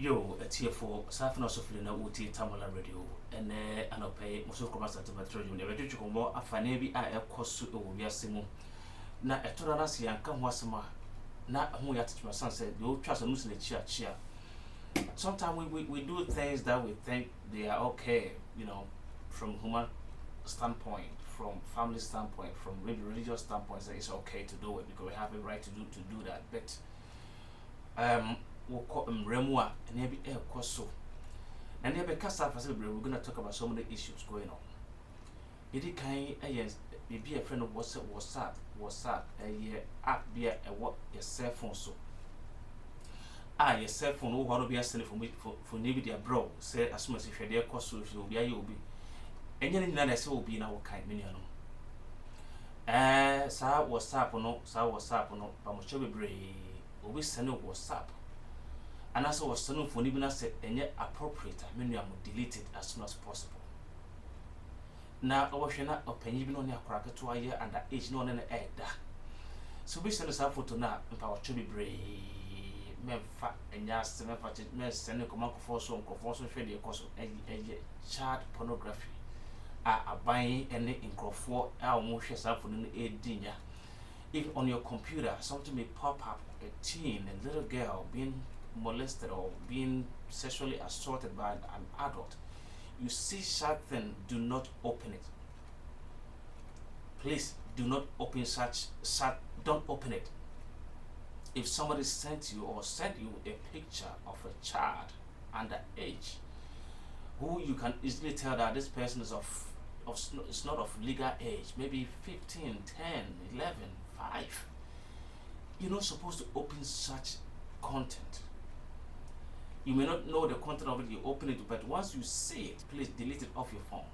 Yo, a tier for Safan also feeling a Uti Tamala radio, and an opay, Musu Commaster to Metro, you never did you come more, a fanebi I a cost to Obiasimo. Na a Toranasi and come wasama, not who yet my son said, you trust a Muslim cheer. Sometimes we do things that we think they are okay, from human standpoint, from family standpoint, from religious standpoint, that it's okay to do it because we have a right to do that. But we'll call them Remua and every air coso. And never cast off as we're going to talk about so many issues going on. It kind of maybe a friend of WhatsApp, a year app be a what your cell phone so. Your cell phone, oh, what will be a sending for maybe their bro, say as soon as if you're there, cost if you'll be. And you're not as will be in our kind minion. Sa WhatsApp or no, but much of a brave, always sending WhatsApp. And as I was sending for even as and yet appropriate, I mean, I will delete it as soon as possible. Now, I was not open even on your cracker to a year and that age no an egg. So we send us out for tonight, and our chubby brave men fat and yas, men sending command for so fairly because of a child pornography. I buying any in for our motion for a dinner. If on your computer something may pop up, a teen, a little girl being molested or being sexually assaulted by an adult, you see something, do not open it. Please do not open don't open it. If somebody sent you or sent you a picture of a child under age, who you can easily tell that this person is it's not of legal age, maybe 15, 10, 11, 5. You're not supposed to open such content. You may not know the content of it, you open it, but once you see it, please delete it off your phone.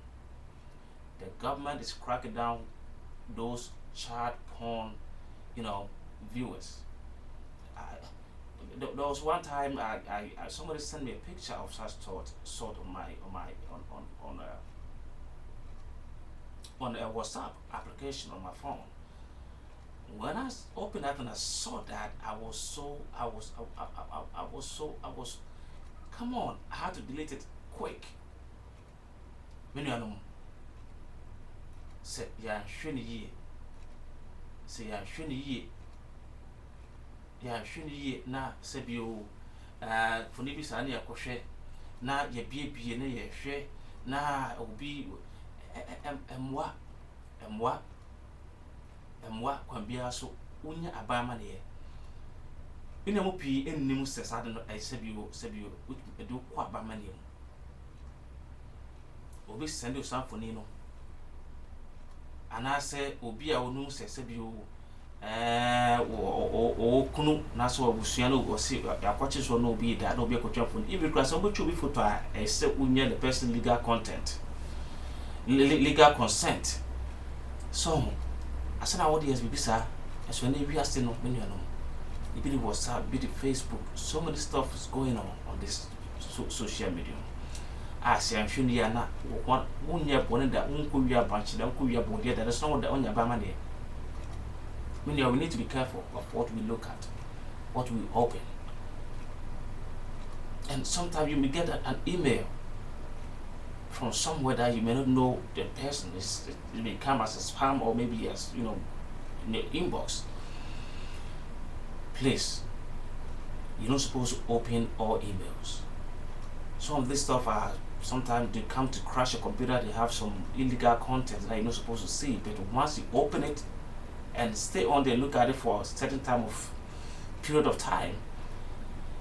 The government is cracking down those child porn, viewers. There was one time somebody sent me a picture of such sort on a WhatsApp application on my phone. When I opened that and I saw that, come on, I had to delete it quick. When you know, say, yeah, shiny ye, na, sebio, for Nibisani, a crochet, na, ye be na ye share, na, obi, moi, can be also unya abama near. In a mopi, and nimus says, I don't know, I said you, which do quite by money. Obi send you some for Nino. And I say, Obi, I will know, says you, or Kunu, Naso, Busiano, or see, your coaches will no be that, no be a coach for even class of which you be for I say, unya the person legal content, legal consent. So, I said, our audience be sir, as when we are still not many. Be the WhatsApp, be the Facebook, so many stuff is going on this social media. I say, I'm sure you are not one year born that won't be a bunch of them, could be a body that is not the only Bama. We need to be careful of what we look at, what we open. And sometimes you may get an email from somewhere that you may not know the person is. It may come as a spam or maybe as in the inbox. Please, you're not supposed to open all emails. Some of this stuff are sometimes they come to crash your computer. They have some illegal content that you're not supposed to see. But once you open it and stay on there, look at it for a certain period of time,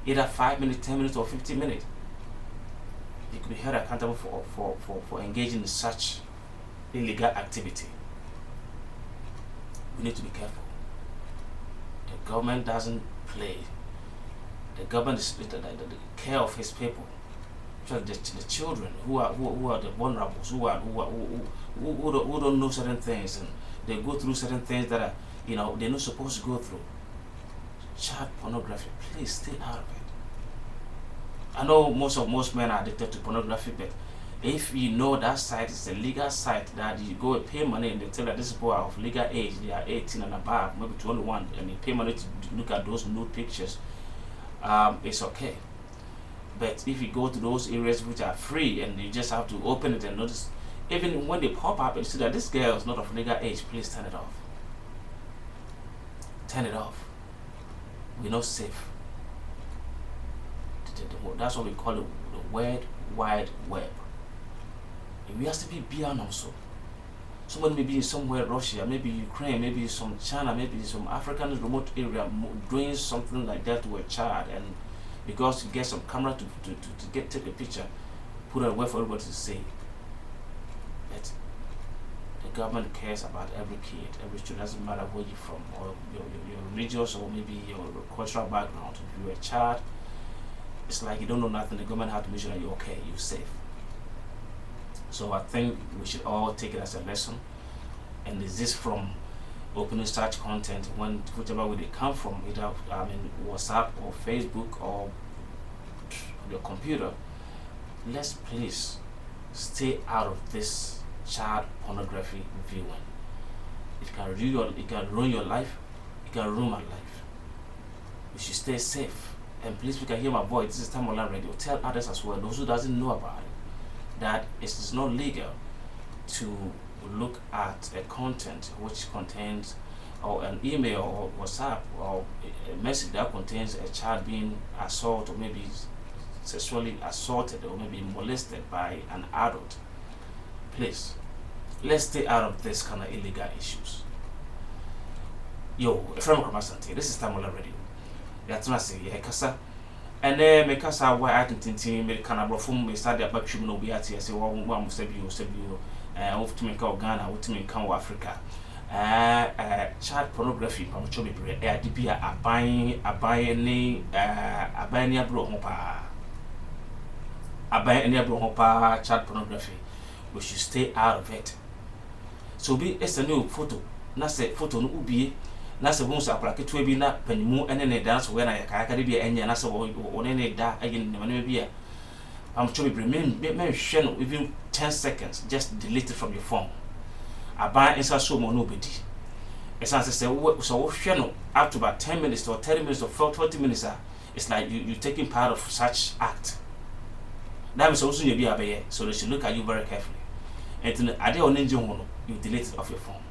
either 5 minutes, 10 minutes, or 15 minutes. You could be held accountable for engaging in such illegal activity. We need to be careful. The government doesn't play. The government is the care of his people. So the children who are the vulnerables, who don't know certain things, and they go through certain things that are they're not supposed to go through. Child pornography, please stay out of it. I know most men are addicted to pornography, but if you know that site is a legal site that you go and pay money and they tell that this people are of legal age, they are 18 and above, maybe 21, and you pay money to look at those nude pictures, it's okay. But if you go to those areas which are free and you just have to open it and notice, even when they pop up and see that this girl is not of legal age, please turn it off. Turn it off. We're not safe. That's what we call it, the World Wide Web. And we have to be beyond also. Somebody may be somewhere, Russia, maybe Ukraine, maybe some China, maybe some African remote area doing something like that to a child, and because you get some camera to take a picture, put it away for everybody to see. But the government cares about every kid, every student, doesn't matter where you're from, or your religious, or maybe your cultural background. If you're a child, it's like you don't know nothing. The government has to make sure that you're okay, you're safe. So I think we should all take it as a lesson, and desist from opening such content when whichever way they come from, either WhatsApp or Facebook or your computer. Let's please stay out of this child pornography viewing. It can ruin your life. It can ruin my life. We should stay safe. And please, if you can hear my voice, this is Tamola Radio. Tell others as well, those who doesn't know about it, that it is not legal to look at a content which contains, or an email or WhatsApp or a message that contains a child being assaulted, or maybe sexually assaulted, or maybe molested by an adult. Please, let's stay out of this kind of illegal issues. Yo, from Kramasante, this is Tamola Radio. That's what I say, yeah, Kasa. And then make us our white tintin, make cannabro from me start about you no be at here, say, one must have you, to make our Ghana, to make our Africa. Child pornography, Pamuchomi, Dibia, a buying a bro hopa. A buying a bro hopa, child pornography. We should stay out of it. So be it's a new photo, not say photo no ubi. Nasa bunsa aplake to bi na panimu ene ne dance we na yakaka de bi enya nasa one ne da agin ne mane bi am chobi bre men hwe no even 10 seconds, just delete it from your phone. Aban inside so mo no bedi. Esan say so hwe no up to about 10 minutes or 30 minutes or 40 minutes, it's like you taking part of such act. That means also you be abeye, so they should look at you very carefully. And ade on engine no, you delete it off your phone.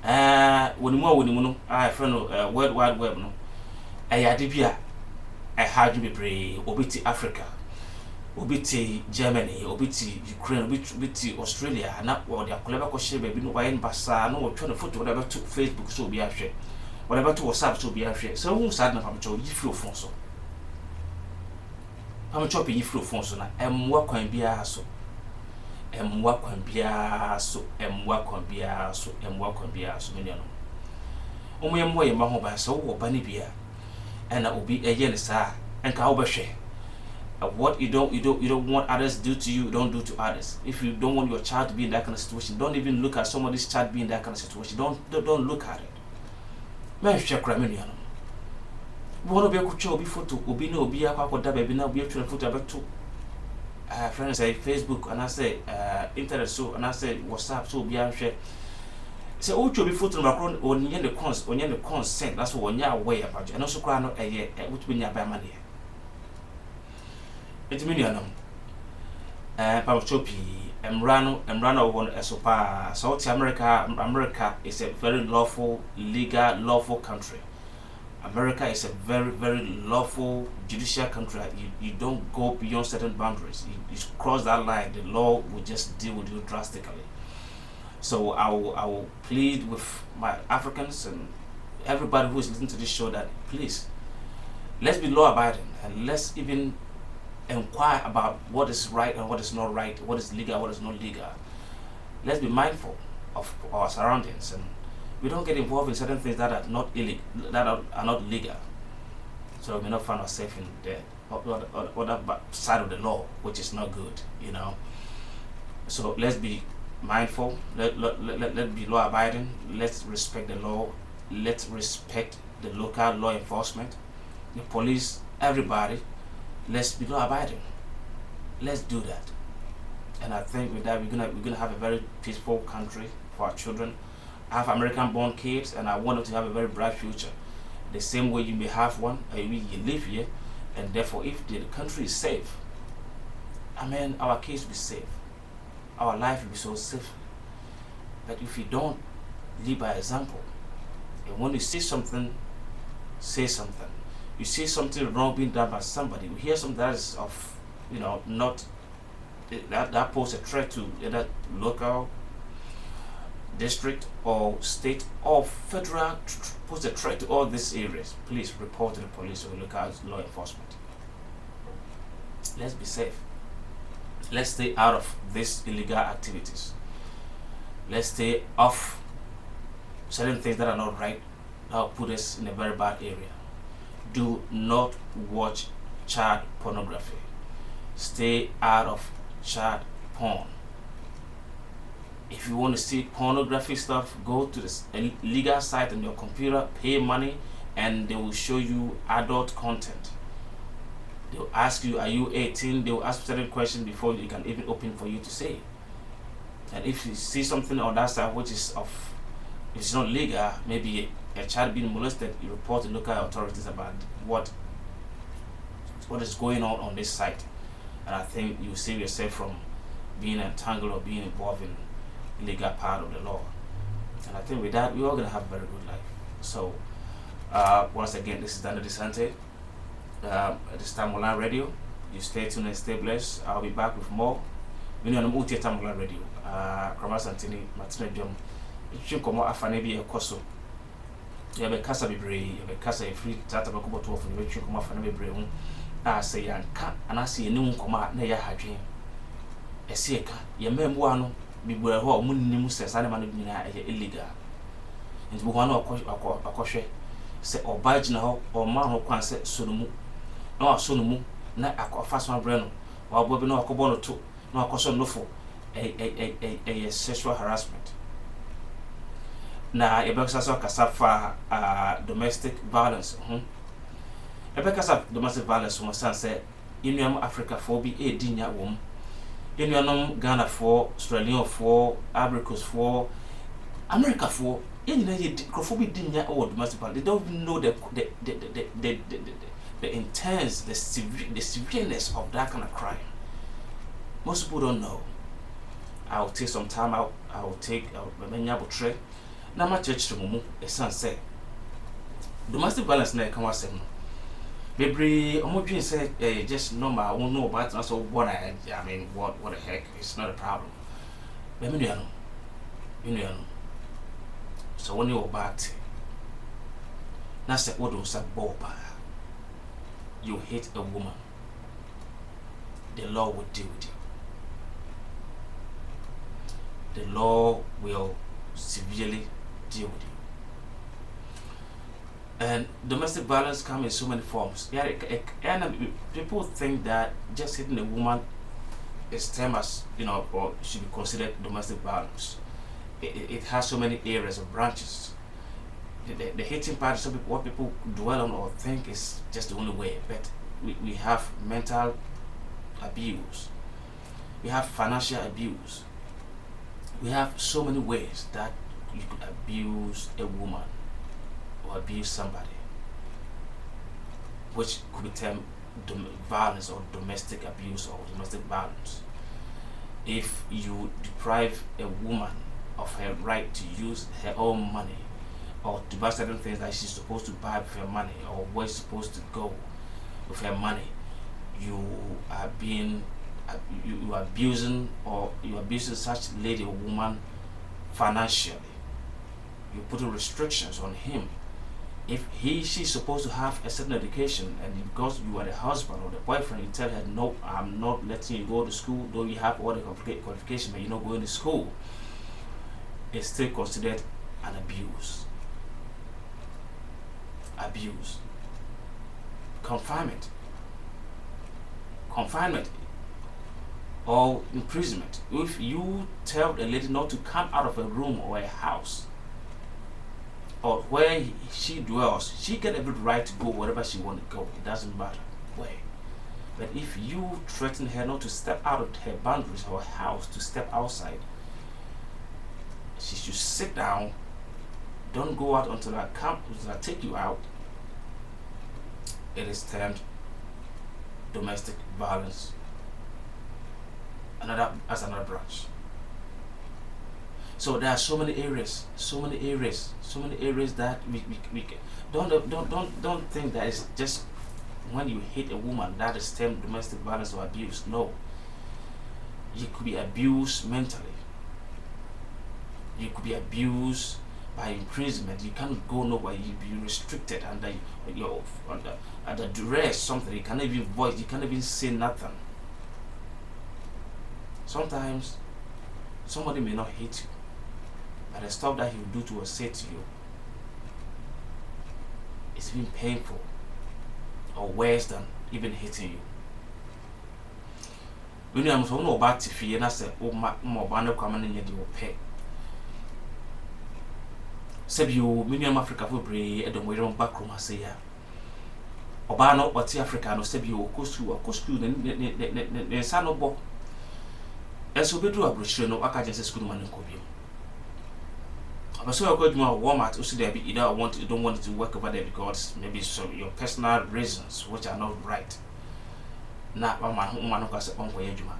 When you know, I friend World Wide Web no. Dibia, had you be brave, obiti Africa, obiti Germany, obiti Ukraine, obiti Australia, and not what they are clever share baby no wine basa, no trying to photo whatever to Facebook so be a share, whatever to WhatsApp so be a share. So who sad na pamacho yi flow phone so. Pamacho be yi flow phone so na emwa kwan bia so. Emwa kwan bia so menya no omo yemmo ye maho ba so wo ba ne bia na obi eye ne sa enka wo behwe what you don't want others to do to you, don't do to others. If you don't want your child to be in that kind of situation, don't even look at somebody's child being in that kind of situation. Don't look at it. Man share crime no wono be kucho obi photo obi na obi akwa da baby na obi atwa photo abeto friends say Facebook, and I say internet, so and I say WhatsApp, so be a share. Say oh be photo background on the consent. That's what you're aware about. And also cry no which be near by money. It's million Pamochopi Emrano one Esopa South America is a very lawful country. America is a very, very lawful judicial country. You don't go beyond certain boundaries. You cross that line, the law will just deal with you drastically. So I will plead with my Africans and everybody who is listening to this show that please, let's be law abiding and let's even inquire about what is right and what is not right, what is legal, what is not legal. Let's be mindful of our surroundings, and we don't get involved in certain things that are not illegal, that are not legal. So we may not find ourselves in the other side of the law, which is not good, you know. So let's be mindful. Let's be law abiding. Let's respect the law. Let's respect the local law enforcement, the police, everybody. Let's be law abiding. Let's do that. And I think with that we're gonna have a very peaceful country for our children. I have American-born kids, and I want them to have a very bright future. The same way you may have one, you live here, And therefore, if the country is safe, I mean, our kids will be safe, our life will be so safe. But if you don't lead by example, and when you see something, say something. You see something wrong being done by somebody, you hear something that is of, not that poses a threat to either local, district, or state, or federal, pose a threat to all these areas, please report to the police or local law enforcement. Let's be safe. Let's stay out of these illegal activities. Let's stay off certain things that are not right, that will put us in a very bad area. Do not watch child pornography. Stay out of child porn. If you want to see pornography stuff, go to the legal site on your computer, pay money, and they will show you adult content. They'll ask you, are you 18? They'll ask certain questions before you can even open for you to say. And if you see something on that side which is if it's not legal, maybe a child being molested, you report to local authorities about what is going on this site. And I think you save yourself from being entangled or being involved in illegal part of the law. And I think with that, we're all going to have a very good life. So, once again, this is Daniel Desante. This time Online Radio. You stay tuned and stay blessed. I'll be back with more. We know I'm Time Online Radio. Kramas Antini, Martina Jom. It's come afane bi ekoso. Ya be kasa bebre, ya be kasa e free tata ba kuboto of the come afane bebre hu. Say yanka anase ye ne nkoma na ya hadwen. Ese eka, ye membo ano bibure ho omunnim se sane ma no nyina illegal. Nti bo no akohwe se oba gina ho o ma ho kwan se sonomu. Na asonomu na akofa so abre no. Wa bo bi na akobo no to na akoso no fo a sexual harassment. Na ebekasa kasafa domestic violence ebekasa domestic violence mo sanse inuam Africa for bi edinya wom inuanom Ghana for Australia for Abricos for America for yenina ye crofo bi dinya o domestic violence. They don't even know the intense, the severeness of that kind of crime. Most people don't know. I'll take some time out. I'll try. Na ma church mumu esan say domestic violence na kan wasem no bebre omodwen say just normal won know about na so what I mean what the heck, it's not a problem. Be me no so when you back na say what do say boba you hate a woman, the law will deal with you. The law will severely deal with you. And domestic violence comes in so many forms. Yeah, and people think that just hitting a woman is termed as, or should be considered domestic violence. It has so many areas or branches. The hitting part is what people dwell on or think is just the only way. But we have mental abuse. We have financial abuse. We have so many ways that you could abuse a woman or abuse somebody, which could be termed violence or domestic abuse or domestic violence. If you deprive a woman of her right to use her own money or to buy certain things that she's supposed to buy with her money or where she's supposed to go with her money, you are abusing such lady or woman financially. You're putting restrictions on him. If she's supposed to have a certain education, and because you are the husband or the boyfriend, you tell her, no, I'm not letting you go to school, though you have all the qualification, but you're not going to school, it's still considered an abuse. Confinement or imprisonment. If you tell a lady not to come out of a room or a house or where she dwells, she get every right to go wherever she want to go. It doesn't matter where. But if you threaten her not to step out of her boundaries or house, to step outside, she should sit down. Don't go out until I take you out. It is termed domestic violence as another branch. So there are so many areas that we don't think that it's just when you hit a woman that is termed domestic violence or abuse. No, you could be abused mentally. You could be abused by imprisonment. You can't go nowhere. You be restricted under duress. Something you cannot even voice. You can't even say nothing. Sometimes somebody may not hate you, but the stuff that he will do to or say to you is even painful or worse than even hitting you. When you are so about to fear, and I say, "Oh, my banner coming in your pay." Said you, Minium Africa for Bray, and the way on back room, I say, "Ya." Obano, what's Africa, no said you, then son of Bob. And so we do a brochure, no, I can't just school man in Kobe. But so I got my Walmart, also there be either don't want to work over there because maybe so your personal reasons which are not right. Now, my home man has a uncle Yajuma.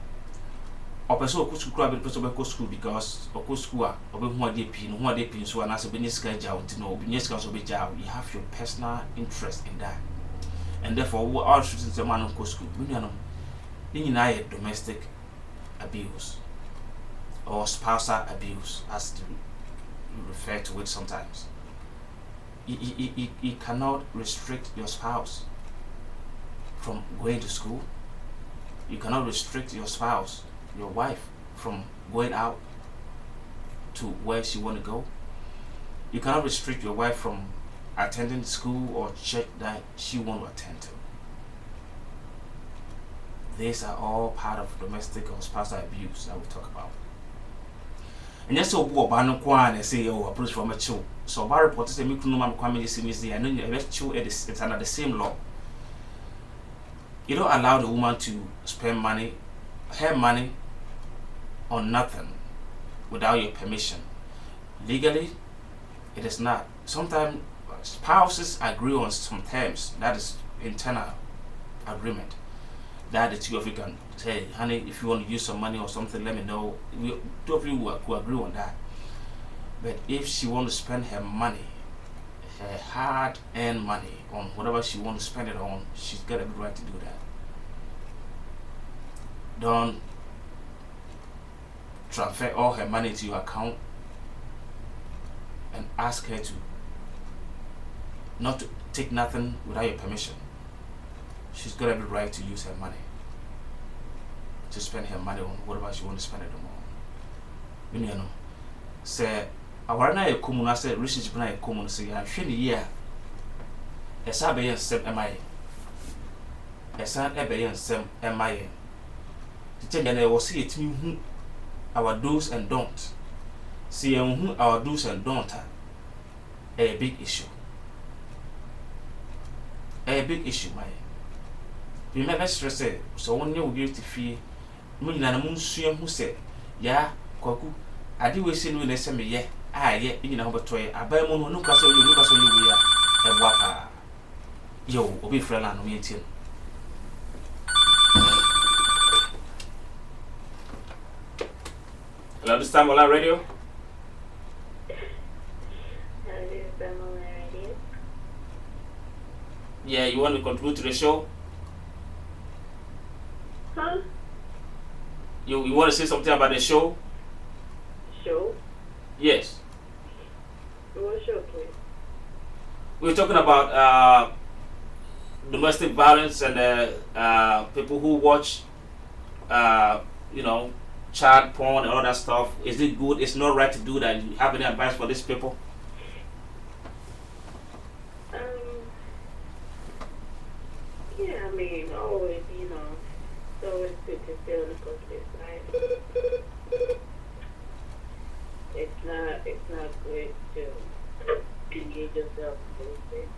Or person who could grab a person go school because or school or who they pin, so and as a business guy to know business council be jail. You have your personal interest in that, and therefore we all should the man of school. We know in domestic abuse or spousal abuse as to refer to it sometimes. You cannot restrict your spouse from going to school. You cannot restrict your spouse, your wife, from going out to where she want to go. You cannot restrict your wife from attending school or church that she want to attend to. These are all part of domestic or spousal abuse that we talk about. And yes, so Bano Kwan and say, oh, approach from a chill. So Barry reported to me, Kunuman Kwame Simisi, and then you chill it's under the same law. You don't allow the woman to spend her money, on nothing without your permission. Legally, it is not. Sometimes spouses agree on some terms. That is internal agreement. That the two of you can say, honey, if you want to use some money or something, let me know. Two of you will agree on that. But if she wants to spend her money, her hard-earned money, on whatever she wants to spend it on, she's got every right to do that. Don't transfer all her money to your account and ask her to not to take nothing without your permission. She's got every right to use her money, to spend her money on whatever she wants to spend it on. You know, say, I want to come and say, research when I come and say, I'm sure the year a Sabayan Sem MI. A San Ebayan Sem MI. The thing I will see it who our do's and don'ts. See who our do's and don'ts are a big issue. A big issue, my. Remember, stress it. So when you get to feel, Munanamun Suyan who said, Ya, Koku, I do wish you in the same year. Ah, yet, you know, but toy, I buy one no castle, you look as you are a wapa. Yo, Obi Freeland, meeting. Hello, this time on radio. Yeah, you want to contribute to the show? Huh? You want to say something about the show? Show? Yes. What show, please? We're talking about domestic violence and people who watch, you know, child porn and all that stuff. Is it good? It's not right to do that. You have any advice for these people? Yeah, I mean, always, you know, it's always good to stay on the positive side. It's not good to engage yourself in those things.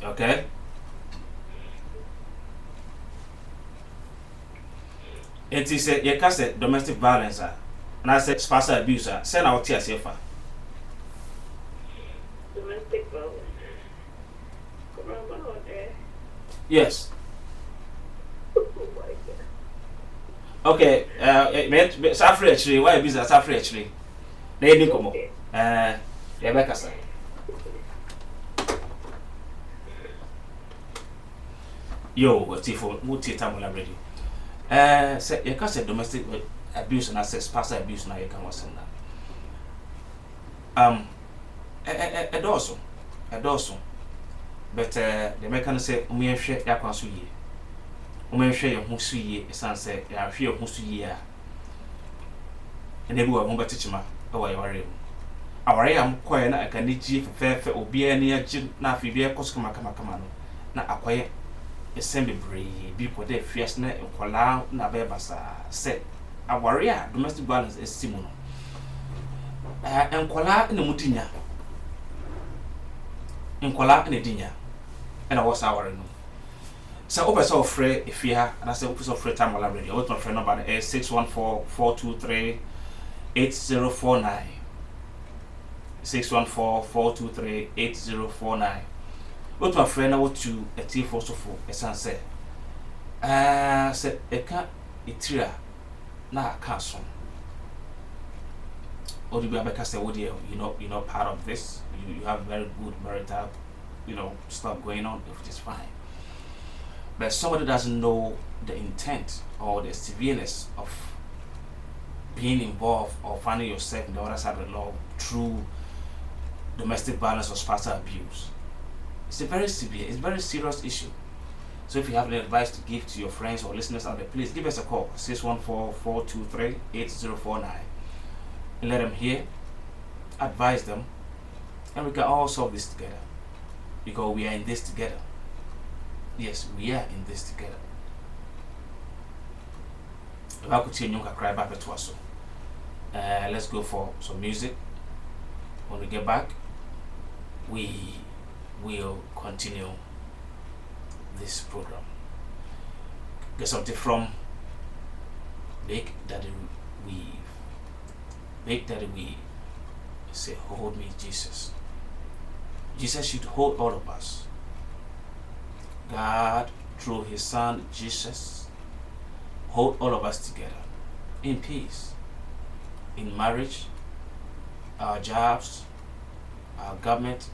Okay. It is a you can say domestic violence, and I said spousal abuse. Send out tears here. domestic violence. Come on there. Yes. Oh my God. Okay, Safri actually, why busy Safri actually? They didn't come up. Rebecca, sir. Yo, what's it for? Multi-Tamala radio. Say, you can't say domestic abuse and I say spousal abuse now, you can was a dorsal. But the American say, we have shared that consul ye. We share your musu ye, a son say, I have fear of musu ye. And everyone won't bet teach ma, oh, I worry. Our am quiet, I can need you for fair or be any agent, now if you be a coscoma camacamano. Now acquire a semi brave, be put a fierce net and quala, na bebasa, said. A warrior, domestic violence is similar. And quala in the mutinia. In quala in the dinner. And I was our no. So over so free if you have and I say open so free time already. What's my friend number 614-423-8049. 614-423-8049. What's my friend now to a T for so for a sunset. Said a cat itria na castle. Or do you have a castle? You're not part of this. You have very good marital, stuff going on, which is fine. But somebody doesn't know the intent or the severeness of being involved or finding yourself in the other side of the law through domestic violence or spousal abuse. It's a very severe, it's a very serious issue. So if you have any advice to give to your friends or listeners out there, please give us a call, 614-423-8049. And let them hear, advise them, and we can all solve this together. Because we are in this together. Yes, we are in this together. If I could see you cry back to us. Let's go for some music. When we get back, we will continue this program. Get something from Big Daddy Weave. Big Daddy Weave. Say, hold me, Jesus. Jesus should hold all of us. God, through His Son, Jesus, hold all of us together in peace, in marriage, our jobs, our government,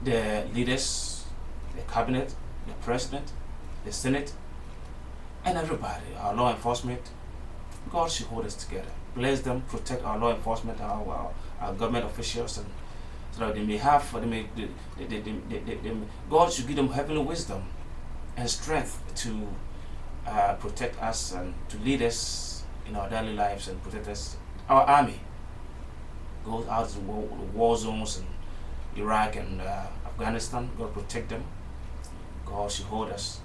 the leaders, the cabinet, the president, the Senate, and everybody, our law enforcement. God should hold us together. Bless them, protect our law enforcement, our government officials, and so that they may have, God should give them heavenly wisdom and strength to protect us and to lead us in our daily lives and protect us. Our army goes out to the war zones in Iraq and Afghanistan. God protect them. God should hold us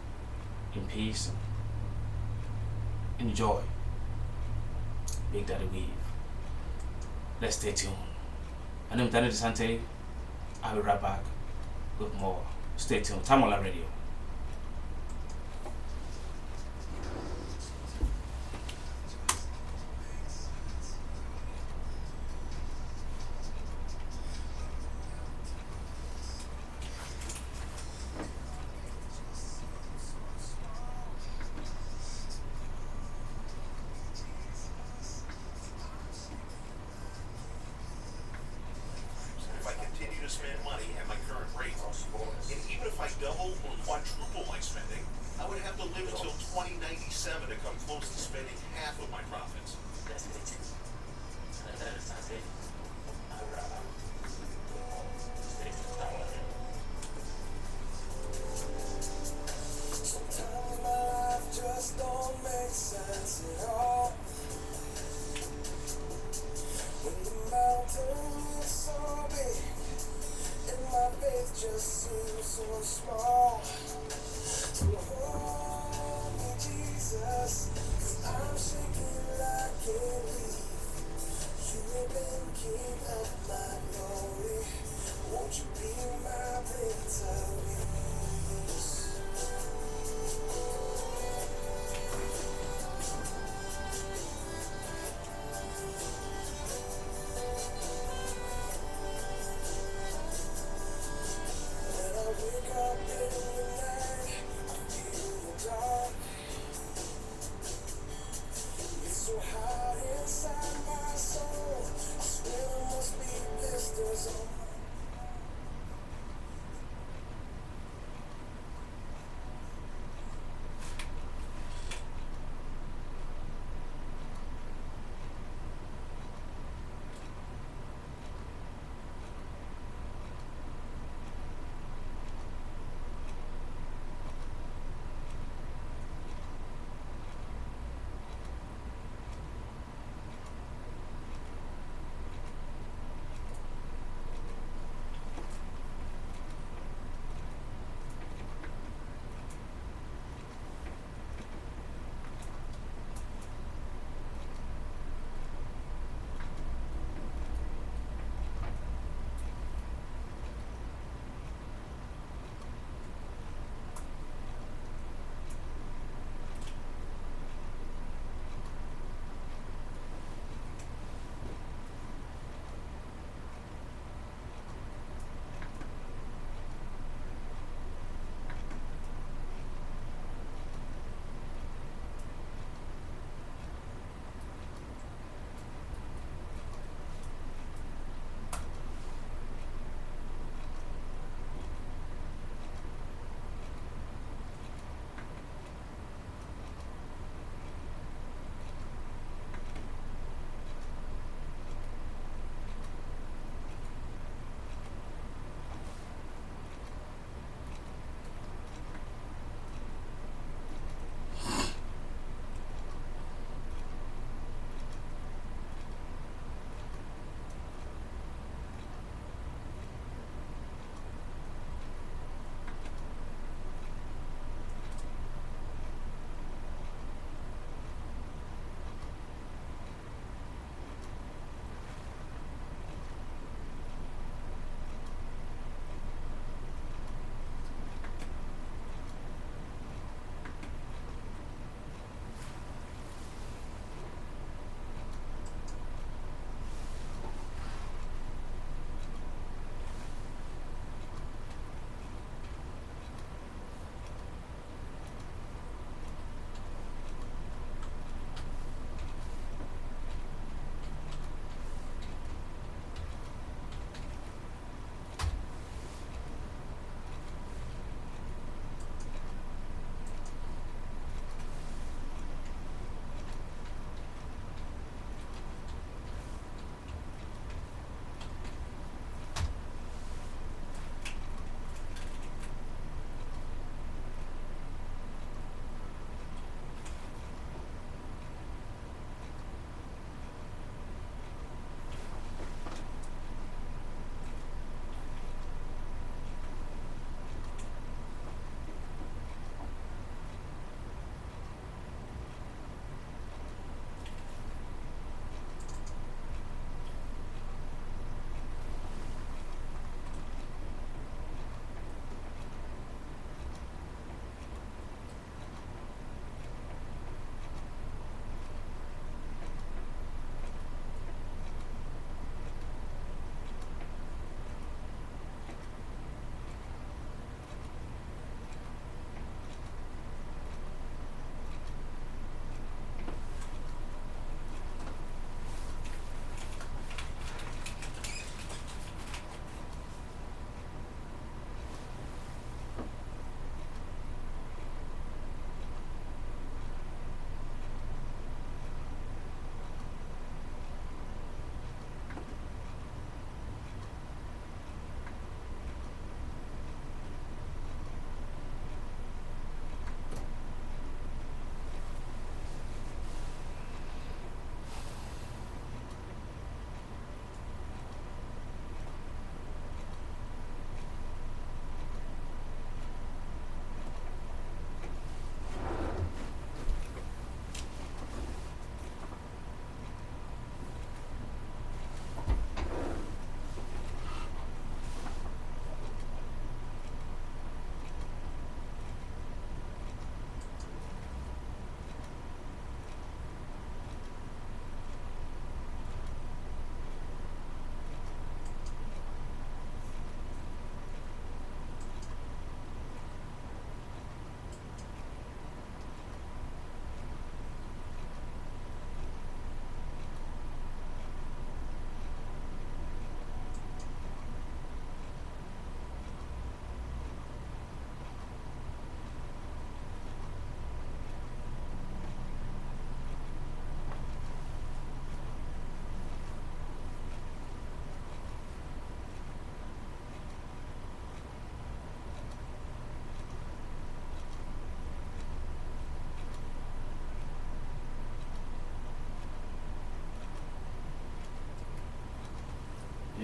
in peace and in joy. Big Daddy Weave. Let's stay tuned. My name is Danny DeSante. I'll be right back with more. Stay tuned. Tamola Radio.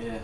Yeah.